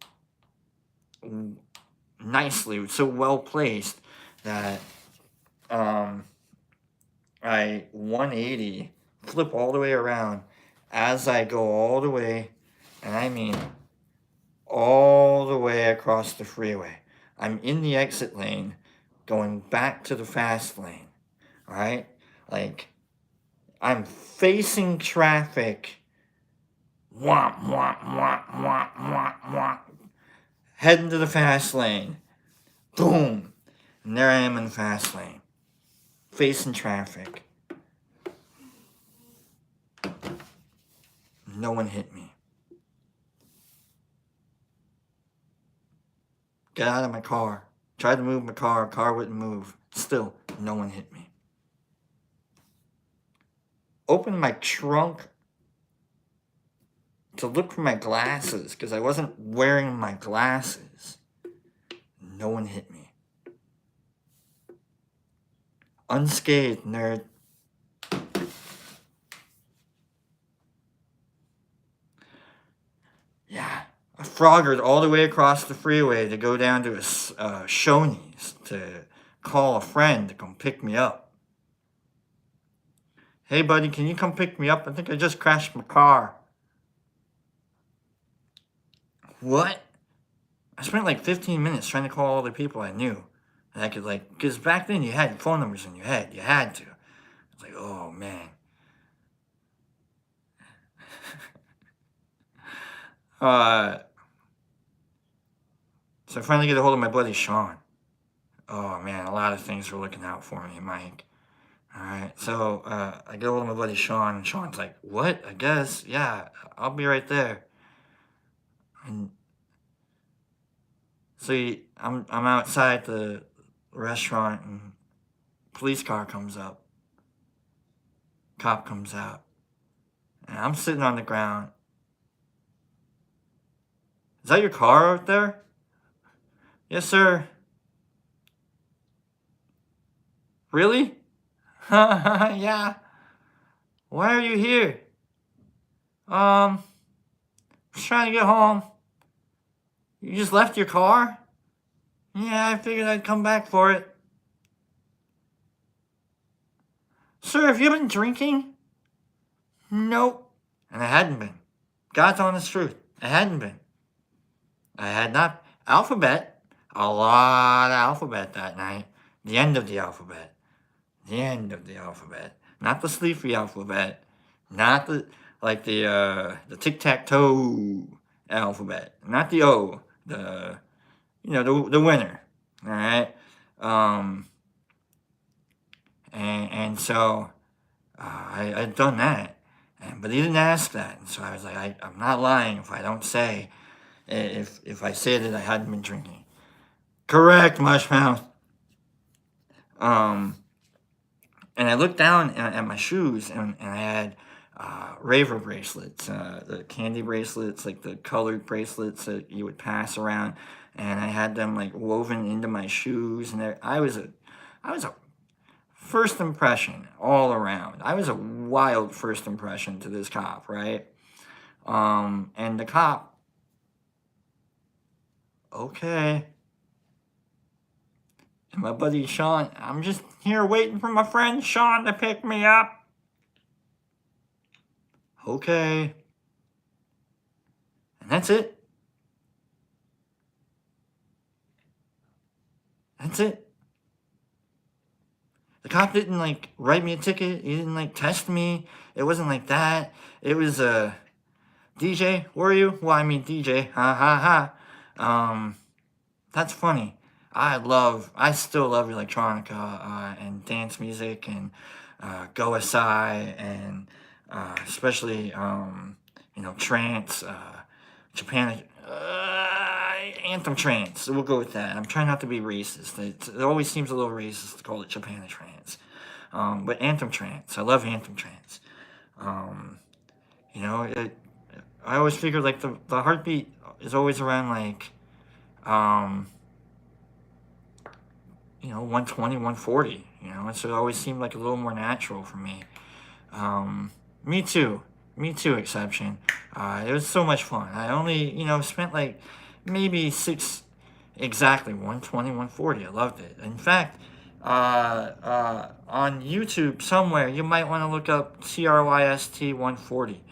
nicely, so well placed that I 180, flip all the way around as I go all the way, and I mean all the way across the freeway. I'm in the exit lane going back to the fast lane, right? Like, I'm facing traffic. Womp, womp, womp, womp, womp, womp. Heading to the fast lane. Boom. And there I am in the fast lane. Facing traffic. No one hit me. Get out of my car. Tried to move my car. Car wouldn't move. Still, no one hit me. Opened my trunk to look for my glasses because I wasn't wearing my glasses. No one hit me. Unscathed, nerd. Yeah. I froggered all the way across the freeway to go down to a Shoney's to call a friend to come pick me up. Hey, buddy, can you come pick me up? I think I just crashed my car. What? I spent like 15 minutes trying to call all the people I knew. And I could, like, because back then you had phone numbers in your head. You had to. It's like, oh, man. So I finally get a hold of my buddy Sean. Oh, man, a lot of things were looking out for me, Mike. All right, so I get a hold of my buddy Sean, and Sean's like, what? I guess, yeah, I'll be right there. And see, I'm outside the restaurant, and police car comes up. Cop comes out. And I'm sitting on the ground. Is that your car out there? Yes, sir. Really? Yeah. Why are you here? Just trying to get home. You just left your car? Yeah, I figured I'd come back for it. Sir, have you been drinking? Nope. And I hadn't been. God's honest truth. I hadn't been. I had not. Alphabet. A lot of alphabet that night. The end of the alphabet. The end of the alphabet. Not the sleepy alphabet. Not the tic-tac-toe alphabet. Not the O. The winner. All right. And so I'd done that, but he didn't ask that, and so I was like, I'm not lying if I don't say, if I say that I hadn't been drinking. Correct, Mushmouth. And I looked down at my shoes, and I had raver bracelets, the candy bracelets, like the colored bracelets that you would pass around, and I had them like woven into my shoes, and I was a first impression all around. I was a wild first impression to this cop, right? And the cop, okay, And my buddy Sean, I'm just here waiting for my friend Sean to pick me up. Okay. And that's it. That's it. The cop didn't like write me a ticket. He didn't like test me. It wasn't like that. It was DJ, were you? Well, I mean DJ. Ha ha ha. That's funny. I still love electronica and dance music and go asai and especially trance, Japan, anthem trance. We'll go with that. I'm trying not to be racist. It always seems a little racist to call it Japan trance, but anthem trance. I love anthem trance. Um, I always figure like the heartbeat is always around like um, 120, 140, and so it always seemed like a little more natural for me. Me too. Me too, exception. It was so much fun. I only, spent like maybe exactly 120, 140. I loved it. In fact, on YouTube somewhere, you might want to look up TRYST 140,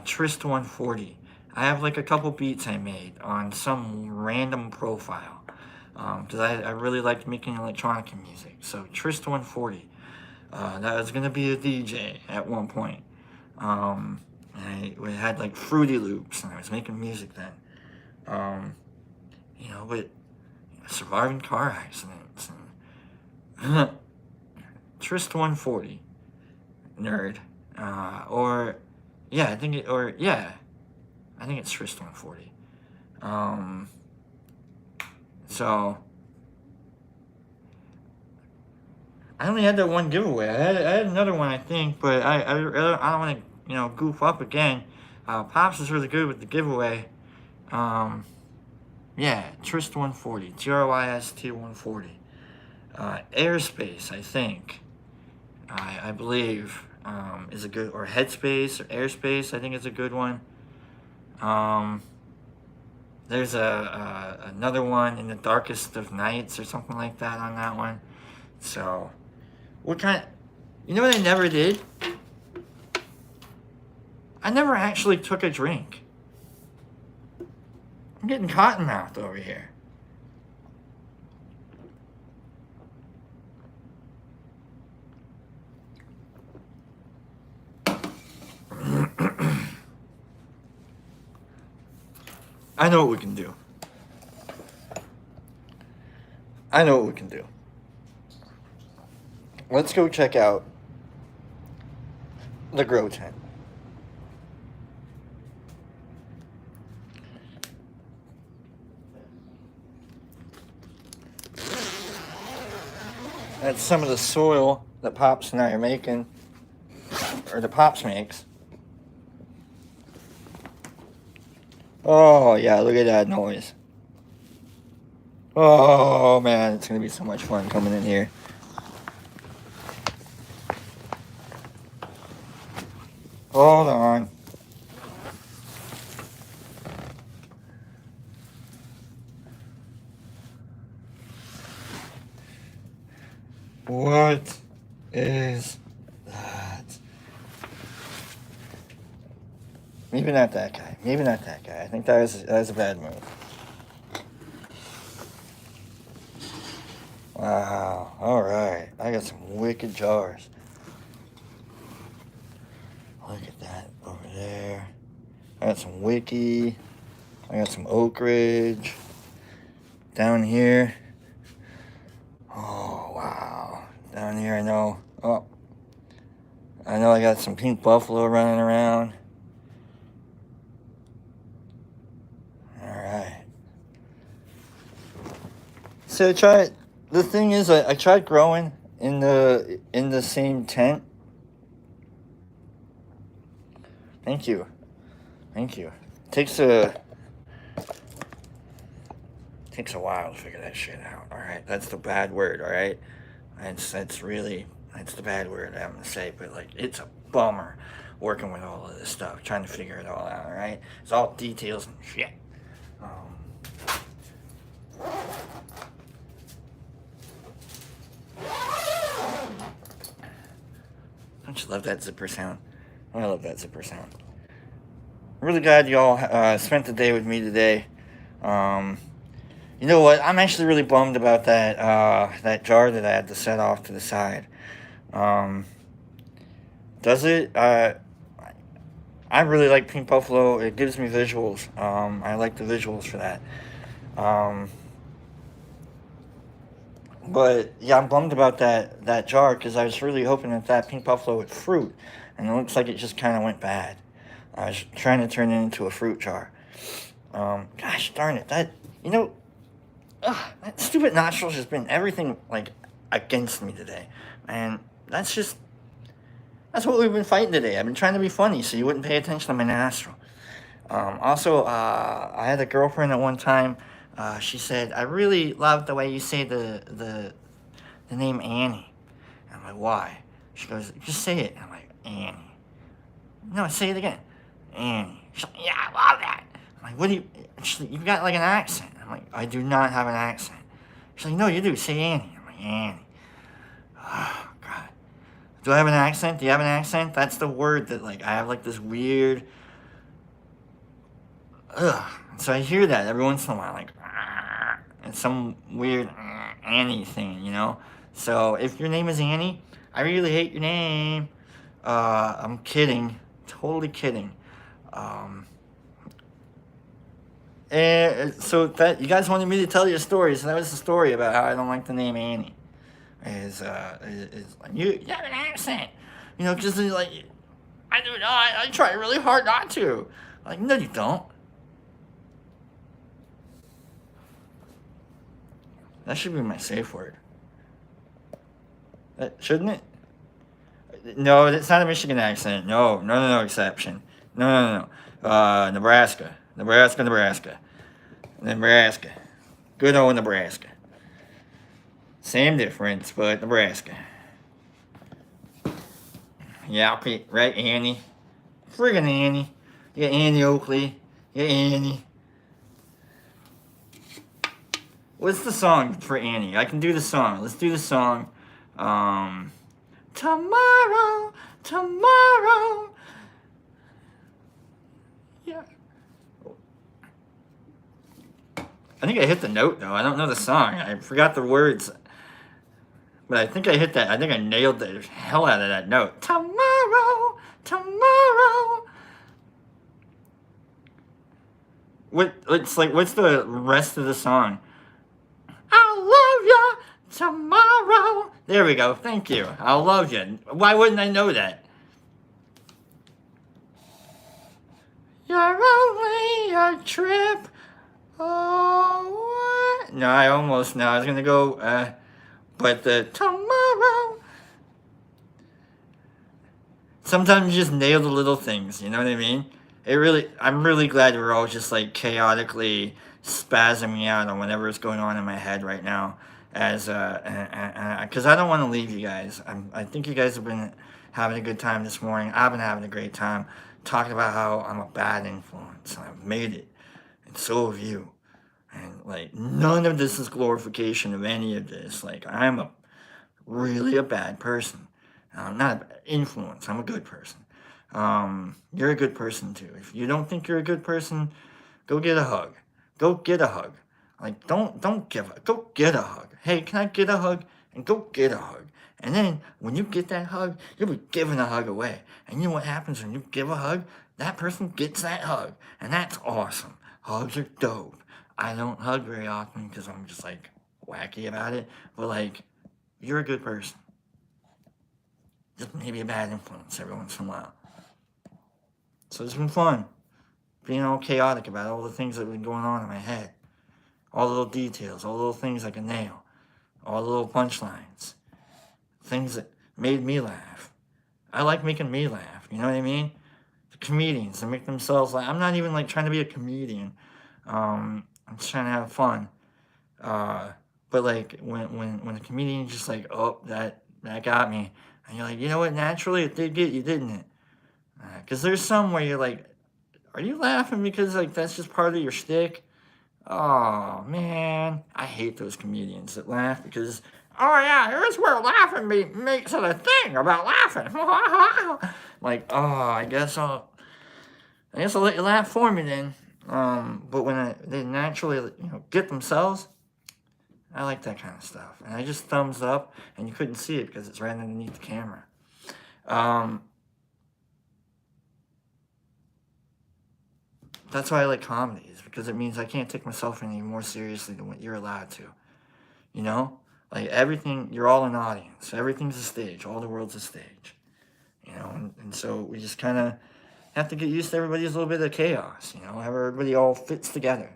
Trist 140. I have like a couple beats I made on some random profile because I really liked making electronic music. So Trist 140. That was gonna be a DJ at one point. I had like Fruity Loops, and I was making music then. But surviving car accidents and Trist 140, nerd, I think it's Trist 140. So I only had that one giveaway. I had another one, I think, but I don't want to goof up again. Pops is really good with the giveaway. Trist 140, TRYST 140. Airspace, I think. I believe is a good, or Headspace or Airspace. I think is a good one. There's another one, In the Darkest of Nights or something like that on that one. So. What I never did? I never actually took a drink. I'm getting cottonmouthed over here. I know what we can do. Let's go check out the grow tent. That's some of the soil that Pops and I are making, or the Pops makes. Oh yeah, look at that noise. Oh man, it's gonna be so much fun coming in here. Hold on. What is that? Maybe not that guy. I think that was a bad move. Wow. All right. I got some wicked jars. Look at that over there. I got some Wiki. I got some Oak Ridge. Down here. Oh, wow. Down here I know. Oh. I know I got some Pink Buffalo running around. Alright. So the thing is I tried growing in the same tent. Thank you. Takes a while to figure that shit out. Alright, that's the bad word, alright? That's the bad word I'm gonna say, but like it's a bummer working with all of this stuff, trying to figure it all out, alright? It's all details and shit. Don't you love that zipper sound? I love that zipper sound. Really glad y'all spent the day with me today. Um, you know what? I'm actually really bummed about that jar that I had to set off to the side. Um, does it? I really like Pink Buffalo. It gives me visuals. I like the visuals for that. Um, but yeah, I'm bummed about that jar because I was really hoping that Pink Buffalo would fruit, and it looks like it just kind of went bad. I was trying to turn it into a fruit jar. Gosh darn it! You know, that stupid nostrils has been everything like against me today, and that's what we've been fighting today. I've been trying to be funny so you wouldn't pay attention to my nostril. Also, I had a girlfriend at one time. She said, "I really love the way you say the name Annie." I'm like, "Why?" She goes, "Just say it." I'm like, "Annie." No, say it again. Annie. She's like, "Yeah, I love that." I'm like, "What do you?" She's like, "You've got like an accent." I'm like, "I do not have an accent." She's like, "No, you do. Say Annie." I'm like, "Annie." Oh God. Do I have an accent? Do you have an accent? That's the word that like I have like this weird. Ugh. So I hear that every once in a while, like, it's some weird Annie thing, you know? So if your name is Annie, I really hate your name. I'm kidding. Totally kidding. Um, and so that you guys wanted me to tell you a story, so that was the story about how I don't like the name Annie. Is like you have an accent, you know? Because like I do not. I try really hard not to. Like no, you don't. That should be my safe word. Shouldn't it? No, it's not a Michigan accent. No, no, no, no exception. No, no, no, no. Nebraska. Nebraska, Nebraska. Nebraska. Good old Nebraska. Same difference, but Nebraska. Yeah, okay, right, Annie. Friggin' Annie. Yeah, Annie Oakley. Yeah, Annie. What's the song for Annie? I can do the song. Let's do the song. Um, tomorrow, tomorrow. Yeah. I think I hit the note though. I don't know the song. I forgot the words, but I think I hit that. I think I nailed the hell out of that note. Tomorrow, tomorrow. What? It's like. What's the rest of the song? I'll love you tomorrow. There we go. Thank you. I'll love you. Why wouldn't I know that? You're only a trip. Oh, what? No, I almost. No, I was gonna go. But the tomorrow. Sometimes you just nail the little things. You know what I mean? I'm really glad we're all just like chaotically spasming out on whatever's going on in my head right now. As because I don't want to leave you guys. I think you guys have been having a good time this morning. I've been having a great time talking about how I'm a bad influence. I've made it, and so have you. And like none of this is glorification of any of this. Like I'm really a bad person. I'm not an influence. I'm a good person. You're a good person too. If you don't think you're a good person, go get a hug. Go get a hug. Like don't give a go get a hug. Hey, can I get a hug? And go get a hug. And then when you get that hug, you'll be giving a hug away. And you know what happens when you give a hug? That person gets that hug. And that's awesome. Hugs are dope. I don't hug very often because I'm just like wacky about it. But like, you're a good person. Just maybe a bad influence every once in a while. So it's been fun being all chaotic about all the things that have been going on in my head. All the little details, all the little things I can nail, all the little punchlines, things that made me laugh. I like making me laugh, you know what I mean? The comedians, they make themselves laugh. I'm not even like trying to be a comedian. I'm just trying to have fun. But like when a comedian just like, oh, that got me. And you're like, you know what, naturally it did get you, didn't it? Because there's some where you're like, are you laughing because like that's just part of your shtick? Oh man, I hate those comedians that laugh because oh yeah, here's where laughing makes it a thing about laughing. Like, oh, I guess I'll let you laugh for me then. But when they naturally, get themselves, I like that kind of stuff. And I just thumbs up, and you couldn't see it because it's right underneath the camera. That's why I like comedies, because it means I can't take myself any more seriously than what you're allowed to. You know? Like everything, you're all an audience. Everything's a stage. All the world's a stage. And so we just kind of have to get used to everybody's little bit of chaos, how everybody all fits together.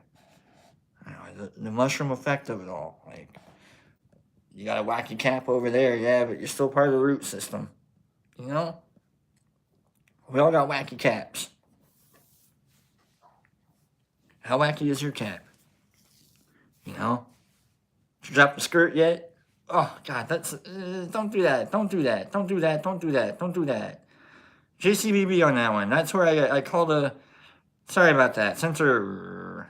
The mushroom effect of it all. Like, you got a wacky cap over there, yeah, but you're still part of the root system. We all got wacky caps. How wacky is your cap? Did you drop the skirt yet? Oh, God, that's... don't do that. Don't do that. Don't do that. Don't do that. Don't do that. JCBB on that one. That's where I called a... Sorry about that. Censor...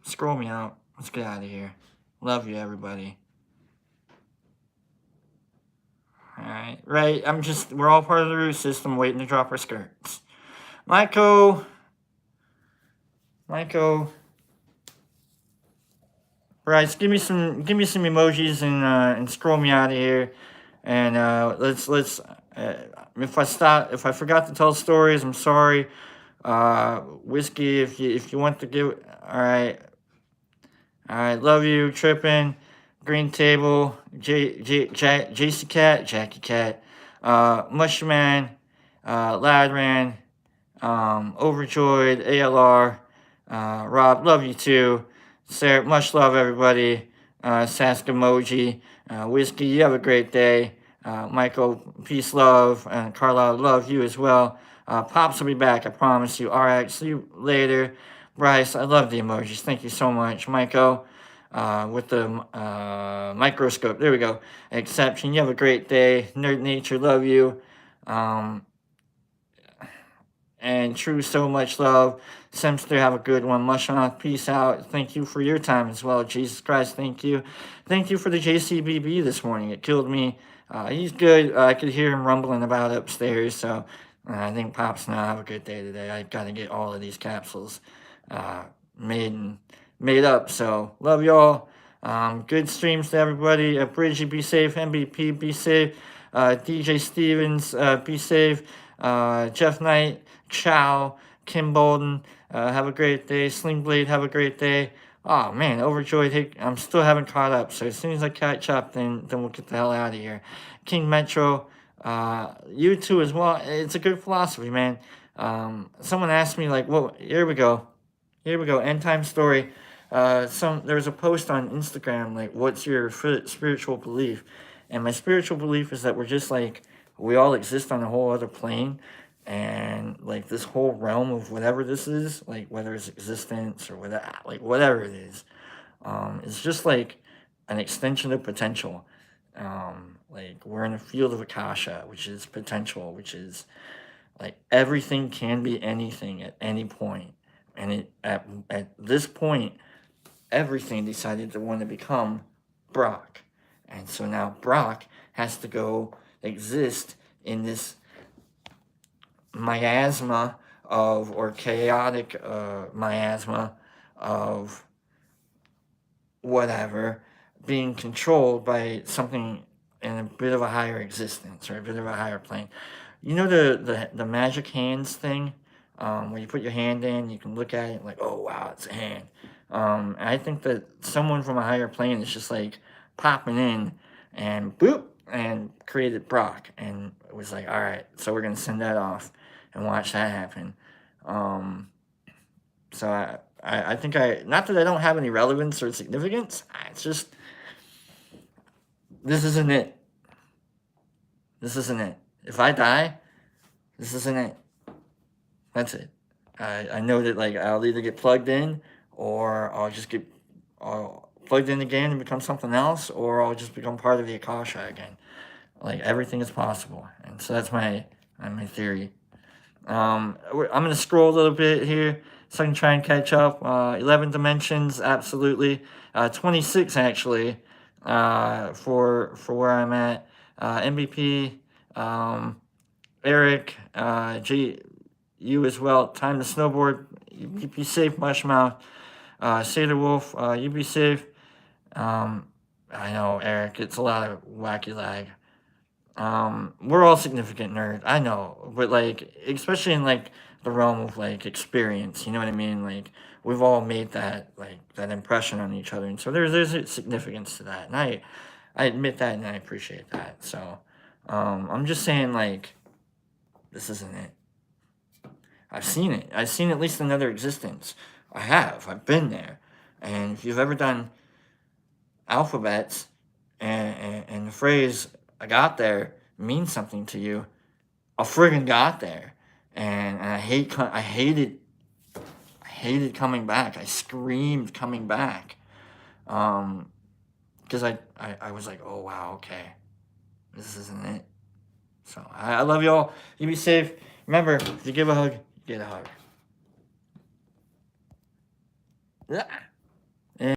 Scroll me out. Let's get out of here. Love you, everybody. Alright, right. We're all part of the root system waiting to drop our skirts. Myko. Bryce, give me some emojis and scroll me out of here. And let's if I forgot to tell stories, I'm sorry. Whiskey, if you want to give, all right, love you, Trippin', Green Table, JC Cat, Jackie Cat, Mushman, Ladran, Overjoyed, ALR, Rob, love you too. Sarah, much love, everybody. Sask emoji. Whiskey, you have a great day. Michael, peace, love. And Carlisle, love you as well. Pops will be back, I promise you. All right, see you later. Bryce, I love the emojis. Thank you so much. Michael, with the microscope. There we go. Exception, you have a great day. Nerd Nature, love you. And True, so much love. Semster, have a good one. Mushmouth, peace out. Thank you for your time as well. Jesus Christ, thank you. Thank you for the JCBB this morning. It killed me. He's good. I could hear him rumbling about upstairs. So I think Pops now have a good day today. I got to get all of these capsules made up. So love y'all. Good streams to everybody. Bridgie, be safe. MVP, be safe. DJ Stevens, be safe. Jeff Knight, Chow, Kim Bolden, have a great day. Sling Blade, have a great day. Oh man, Overjoyed, hey, I'm still haven't caught up, so as soon as I catch up, then we'll get the hell out of here. King Metro, you too as well. It's a good philosophy, man. Someone asked me, like, well, here we go, end time story. There was a post on Instagram, like, what's your spiritual belief? And my spiritual belief is that we're just like, we all exist on a whole other plane, and like this whole realm of whatever this is, like whether it's existence or whatever it is, it's just like an extension of potential. Like we're in a field of Akasha, which is potential, which is like everything can be anything at any point. And at this point, everything decided to want to become Brock. And so now Brock has to go exist in this miasma or chaotic miasma of whatever being controlled by something in a bit of a higher existence or a bit of a higher plane. You know the magic hands thing, where you put your hand in, you can look at it like, oh wow, it's a hand. I think that someone from a higher plane is just like popping in and boop and created Brock, and it was like, all right, so we're gonna send that off and watch that happen. So I think not that I don't have any relevance or significance. It's just this isn't it. This isn't it. If I die, this isn't it. That's it. I know that like I'll either get plugged in or I'll just get plugged in again and become something else, or I'll just become part of the Akasha again. Like everything is possible, and so that's my theory. I'm gonna scroll a little bit here so I can try and catch up. 11 dimensions, absolutely. 26 actually, for where I'm at. MVP, Eric, you as well. Time to snowboard. You be safe, Mushmouth. Sailor Wolf, you be safe. I know, Eric, it's a lot of wacky lag. We're all significant nerds, I know, but like, especially in like the realm of like experience, you know what I mean? Like, we've all made that like that impression on each other, and so there's a significance to that, and I admit that, and I appreciate that. So, I'm just saying like this isn't it. I've seen it. I've seen at least another existence. I have. I've been there. And if you've ever done alphabets and the phrase "I got there" means something to you, I friggin' got there, and I hated coming back. I screamed coming back, because I was like, oh wow, okay, this isn't it. So I love y'all. You be safe. Remember, if you give a hug, you get a hug. Yeah.